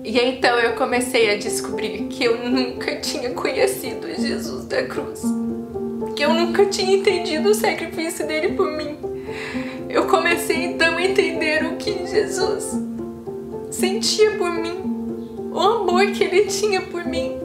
E então eu comecei a descobrir que eu nunca tinha conhecido Jesus da cruz, que eu nunca tinha entendido o sacrifício dele por mim. Eu comecei então a entender o que Jesus sentia por mim, o amor que ele tinha por mim.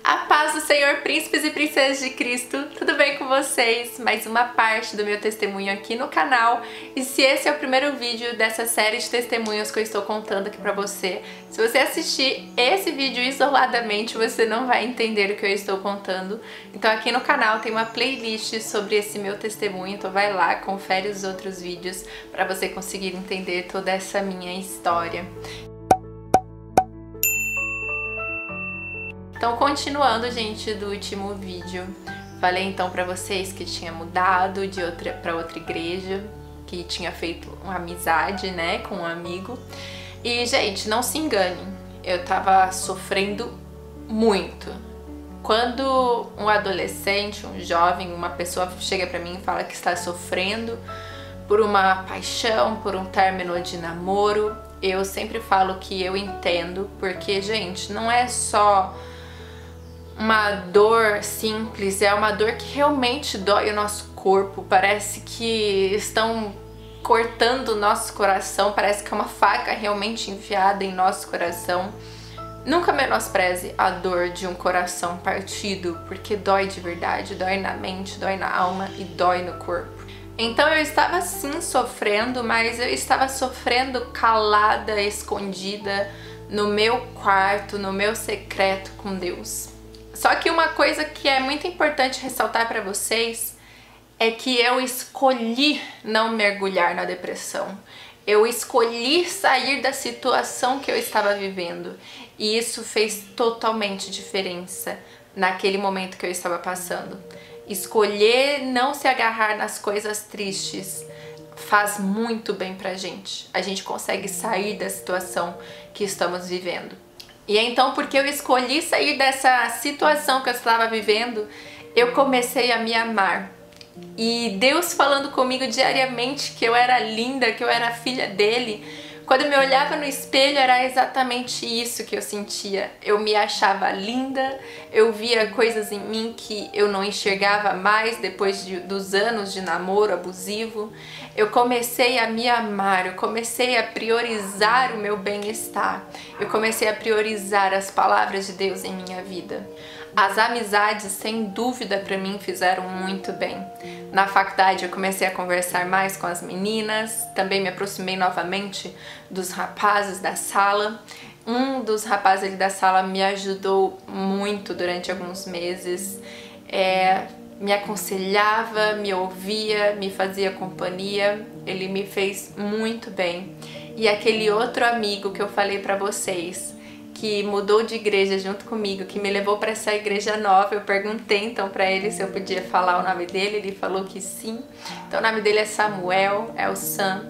A paz do Senhor, príncipes e princesas de Cristo, tudo bem com vocês? Mais uma parte do meu testemunho aqui no canal. E se esse é o primeiro vídeo dessa série de testemunhos que eu estou contando aqui pra você, se você assistir esse vídeo isoladamente, você não vai entender o que eu estou contando. Então aqui no canal tem uma playlist sobre esse meu testemunho, então vai lá, confere os outros vídeos pra você conseguir entender toda essa minha história. Então, continuando, gente, do último vídeo, falei então pra vocês que tinha mudado pra outra igreja, que tinha feito uma amizade, né, com um amigo. E, gente, não se enganem, eu tava sofrendo muito. Quando um adolescente, um jovem, uma pessoa chega pra mim e fala que está sofrendo por uma paixão, por um término de namoro, eu sempre falo que eu entendo, porque, gente, não é só uma dor simples, é uma dor que realmente dói o nosso corpo. Parece que estão cortando o nosso coração, parece que é uma faca realmente enfiada em nosso coração. Nunca menospreze a dor de um coração partido, porque dói de verdade, dói na mente, dói na alma e dói no corpo. Então eu estava sim sofrendo, mas eu estava sofrendo calada, escondida, no meu quarto, no meu secreto com Deus. Só que uma coisa que é muito importante ressaltar para vocês é que eu escolhi não mergulhar na depressão. Eu escolhi sair da situação que eu estava vivendo. E isso fez totalmente diferença naquele momento que eu estava passando. Escolher não se agarrar nas coisas tristes faz muito bem pra gente. A gente consegue sair da situação que estamos vivendo. E então, porque eu escolhi sair dessa situação que eu estava vivendo, eu comecei a me amar. E Deus falando comigo diariamente que eu era linda, que eu era filha dele. Quando eu me olhava no espelho, era exatamente isso que eu sentia. Eu me achava linda, eu via coisas em mim que eu não enxergava mais depois dos anos de namoro abusivo. Eu comecei a me amar, eu comecei a priorizar o meu bem-estar. Eu comecei a priorizar as palavras de Deus em minha vida. As amizades, sem dúvida, para mim fizeram muito bem. Na faculdade eu comecei a conversar mais com as meninas, também me aproximei novamente dos rapazes da sala. Um dos rapazes ali da sala me ajudou muito durante alguns meses, me aconselhava, me ouvia, me fazia companhia, ele me fez muito bem. E aquele outro amigo que eu falei pra vocês, que mudou de igreja junto comigo, que me levou para essa igreja nova, eu perguntei então para ele se eu podia falar o nome dele, ele falou que sim. Então o nome dele é Samuel, é o Sam.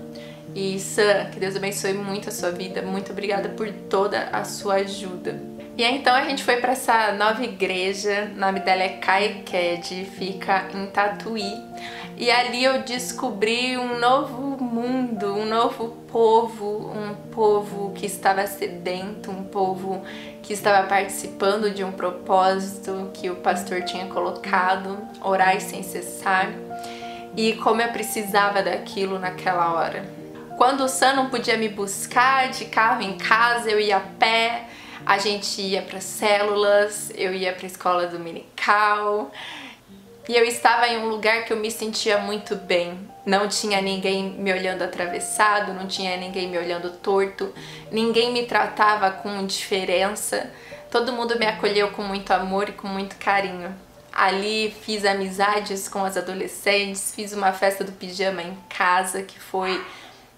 E Sam, que Deus abençoe muito a sua vida, muito obrigada por toda a sua ajuda. E aí, então a gente foi para essa nova igreja, o nome dela é Kaiked, fica em Tatuí. E ali eu descobri um novo mundo, um novo povo, um povo que estava sedento, um povo que estava participando de um propósito que o pastor tinha colocado, orai sem cessar. E como eu precisava daquilo naquela hora. Quando o Sam não podia me buscar de carro em casa, eu ia a pé, a gente ia para células, eu ia para a escola dominical. E eu estava em um lugar que eu me sentia muito bem. Não tinha ninguém me olhando atravessado, não tinha ninguém me olhando torto, ninguém me tratava com indiferença. Todo mundo me acolheu com muito amor e com muito carinho. Ali fiz amizades com as adolescentes, fiz uma festa do pijama em casa que foi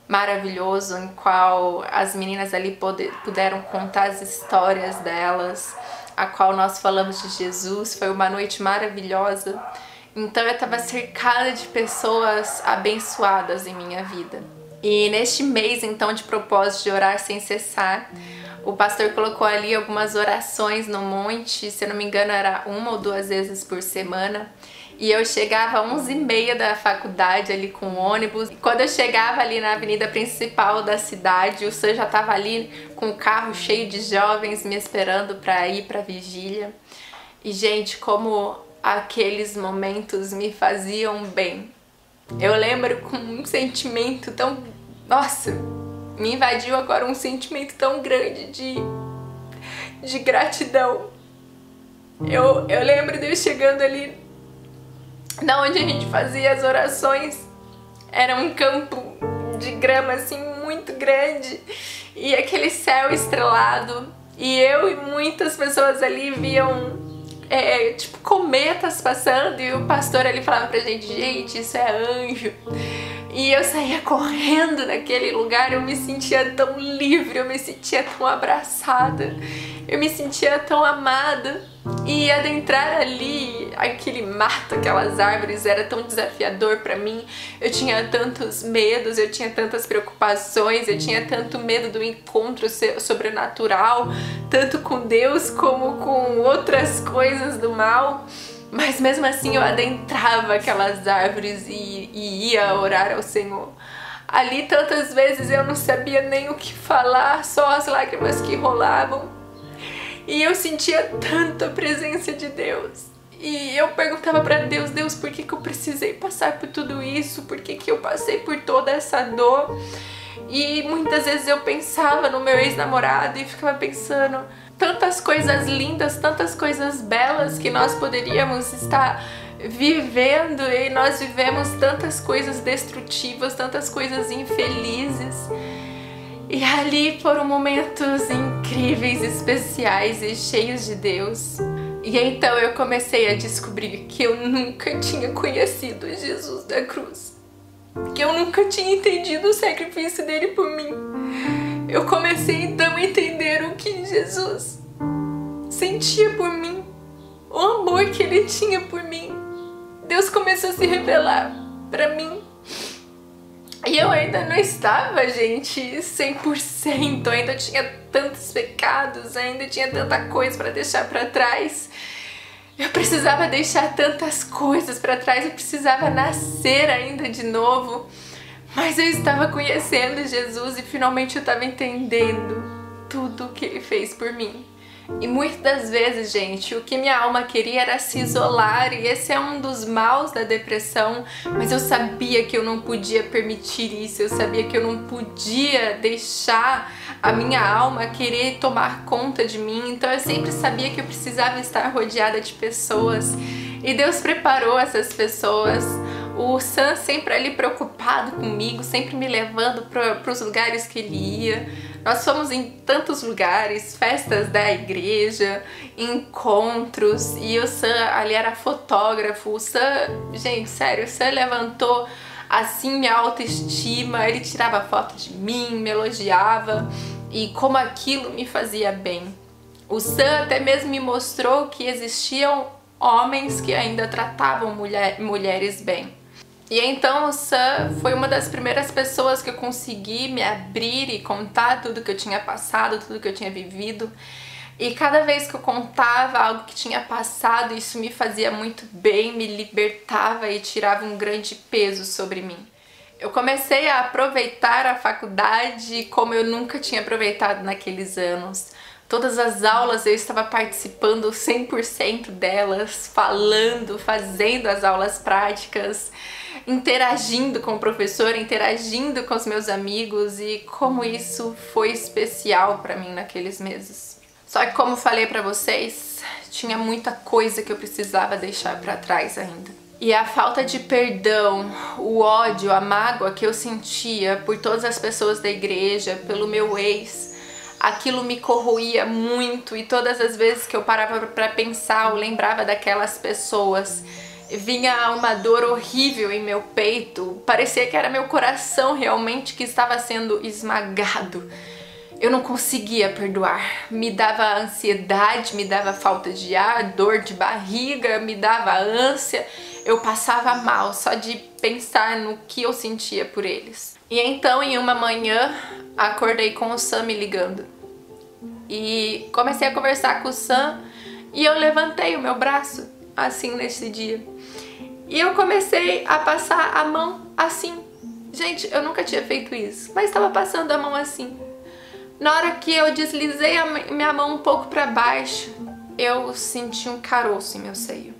maravilhoso, em qual as meninas ali puderam contar as histórias delas, a qual nós falamos de Jesus. Foi uma noite maravilhosa. Então eu estava cercada de pessoas abençoadas em minha vida. E neste mês então de propósito de orar sem cessar, O pastor colocou ali algumas orações no monte, se eu não me engano era 1 ou 2 vezes por semana. E eu chegava às 11h30 da faculdade ali com o ônibus. E quando eu chegava ali na avenida principal da cidade, o Sam já estava ali com o carro cheio de jovens me esperando para ir para a vigília. E gente, como aqueles momentos me faziam bem. Eu lembro com um sentimento tão... Nossa, me invadiu agora um sentimento tão grande de gratidão. Eu lembro de eu chegando ali da onde a gente fazia as orações. Era um campo de grama assim muito grande e aquele céu estrelado, e eu e muitas pessoas ali viam tipo cometas passando, e o pastor ali falava pra gente: gente, isso é anjo. E eu saía correndo naquele lugar, eu me sentia tão livre, eu me sentia tão abraçada, eu me sentia tão amada. E adentrar ali, aquele mato, aquelas árvores, era tão desafiador pra mim. Eu tinha tantos medos, eu tinha tantas preocupações, eu tinha tanto medo do encontro sobrenatural, tanto com Deus como com outras coisas do mal. Mas mesmo assim eu adentrava aquelas árvores e ia orar ao Senhor. Ali tantas vezes eu não sabia nem o que falar, só as lágrimas que rolavam. E eu sentia tanto a presença de Deus. E eu perguntava pra Deus: Deus, por que eu precisei passar por tudo isso? Por que eu passei por toda essa dor? E muitas vezes eu pensava no meu ex-namorado e ficava pensando tantas coisas lindas, tantas coisas belas que nós poderíamos estar vivendo, e nós vivemos tantas coisas destrutivas, tantas coisas infelizes. E ali foram momentos incríveis, especiais e cheios de Deus. E então eu comecei a descobrir que eu nunca tinha conhecido Jesus da cruz, que eu nunca tinha entendido o sacrifício dele por mim. Eu comecei então a entender o que Jesus sentia por mim, o amor que ele tinha por mim. Deus começou a se revelar pra mim. E eu ainda não estava, gente, 100%, ainda tinha tantos pecados, ainda tinha tanta coisa para deixar para trás. Eu precisava deixar tantas coisas para trás, eu precisava nascer ainda de novo. Mas eu estava conhecendo Jesus e finalmente eu estava entendendo tudo o que ele fez por mim. E muitas das vezes, gente, o que minha alma queria era se isolar, e esse é um dos maus da depressão, mas eu sabia que eu não podia permitir isso, eu sabia que eu não podia deixar a minha alma querer tomar conta de mim, então eu sempre sabia que eu precisava estar rodeada de pessoas, e Deus preparou essas pessoas. O Sam sempre ali preocupado comigo, sempre me levando para os lugares que ele ia. Nós fomos em tantos lugares, festas da igreja, encontros, e o Sam ali era fotógrafo. O Sam, gente, sério, o Sam levantou assim minha autoestima, ele tirava foto de mim, me elogiava, e como aquilo me fazia bem. O Sam até mesmo me mostrou que existiam homens que ainda tratavam mulheres bem. E então o Sam foi uma das primeiras pessoas que eu consegui me abrir e contar tudo que eu tinha passado, tudo que eu tinha vivido. E cada vez que eu contava algo que tinha passado, isso me fazia muito bem, me libertava e tirava um grande peso sobre mim. Eu comecei a aproveitar a faculdade como eu nunca tinha aproveitado naqueles anos. Todas as aulas eu estava participando 100% delas, falando, fazendo as aulas práticas, interagindo com o professor, interagindo com os meus amigos, e como isso foi especial para mim naqueles meses. Só que, como falei para vocês, tinha muita coisa que eu precisava deixar para trás ainda. E a falta de perdão, o ódio, a mágoa que eu sentia por todas as pessoas da igreja, pelo meu ex, aquilo me corroía muito, e todas as vezes que eu parava para pensar, eu lembrava daquelas pessoas, vinha uma dor horrível em meu peito, parecia que era meu coração realmente que estava sendo esmagado. Eu não conseguia perdoar, me dava ansiedade, me dava falta de ar, dor de barriga, me dava ânsia, eu passava mal só de pensar no que eu sentia por eles. E então, em uma manhã, acordei com o Sam me ligando. e comecei a conversar com o Sam e eu levantei o meu braço assim nesse dia. E eu comecei a passar a mão assim. Gente, eu nunca tinha feito isso, mas estava passando a mão assim. Na hora que eu deslizei a minha mão um pouco para baixo, eu senti um caroço em meu seio.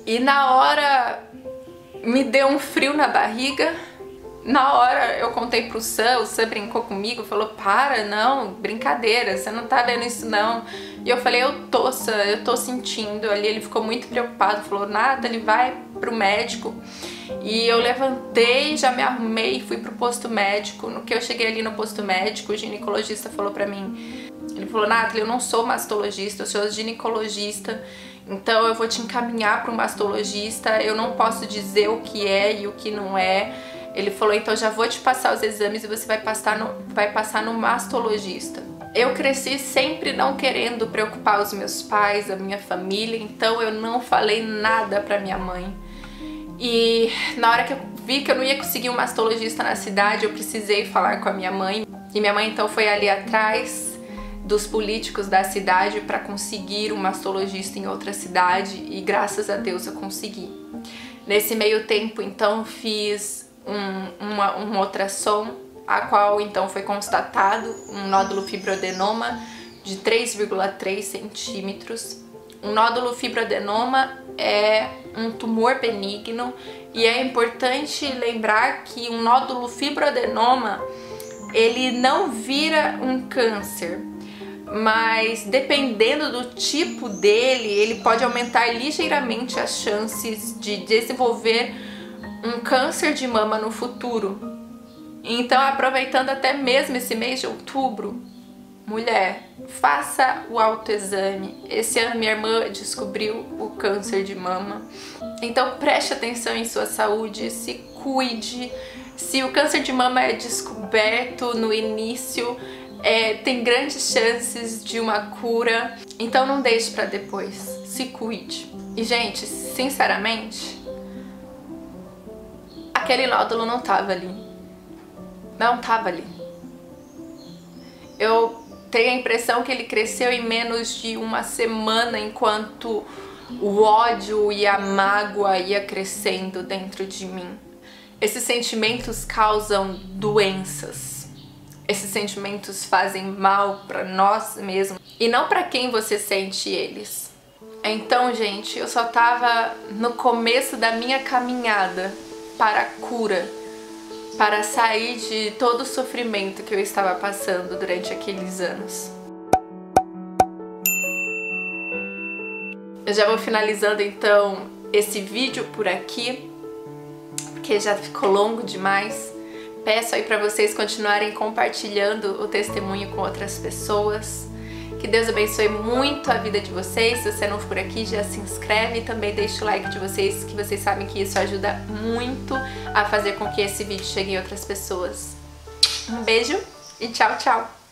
E na hora me deu um frio na barriga. Na hora eu contei pro Sam, o Sam brincou comigo, falou: para, não, brincadeira, você não tá vendo isso não. E eu falei: eu tô, Sam, eu tô sentindo. Ali ele ficou muito preocupado, falou: nada, ele vai pro médico. E eu levantei, já me arrumei e fui pro posto médico. No que eu cheguei ali no posto médico, o ginecologista falou pra mim, ele falou: Nathalie, eu não sou mastologista, eu sou ginecologista, então eu vou te encaminhar para um mastologista, eu não posso dizer o que é e o que não é. Ele falou: então já vou te passar os exames e você vai passar no mastologista. Eu cresci sempre não querendo preocupar os meus pais, a minha família, então eu não falei nada pra minha mãe. E na hora que eu vi que eu não ia conseguir um mastologista na cidade, eu precisei falar com a minha mãe. E minha mãe então foi ali atrás dos políticos da cidade para conseguir um mastologista em outra cidade, e graças a Deus eu consegui. Nesse meio tempo então fiz um ultrassom, a qual então foi constatado um nódulo fibroadenoma de 3,3 centímetros. Um nódulo fibroadenoma é um tumor benigno e é importante lembrar que um nódulo fibroadenoma ele não vira um câncer, mas dependendo do tipo dele, ele pode aumentar ligeiramente as chances de desenvolver um câncer de mama no futuro. Então, aproveitando até mesmo esse mês de outubro, mulher, faça o autoexame. Esse ano minha irmã descobriu o câncer de mama. Então preste atenção em sua saúde, se cuide. Se o câncer de mama é descoberto no início, tem grandes chances de uma cura. Então não deixe para depois, se cuide. E gente, sinceramente, aquele nódulo não tava ali. Não tava ali. Eu tenho a impressão que ele cresceu em menos de uma semana, enquanto o ódio e a mágoa ia crescendo dentro de mim. Esses sentimentos causam doenças. Esses sentimentos fazem mal para nós mesmos e não para quem você sente eles. Então, gente, eu só tava no começo da minha caminhada para a cura, para sair de todo o sofrimento que eu estava passando durante aqueles anos. Eu já vou finalizando então esse vídeo por aqui, porque já ficou longo demais. Peço aí para vocês continuarem compartilhando o testemunho com outras pessoas. Que Deus abençoe muito a vida de vocês. Se você não for por aqui, já se inscreve e também deixa o like de vocês, que vocês sabem que isso ajuda muito a fazer com que esse vídeo chegue em outras pessoas. Um beijo e tchau, tchau!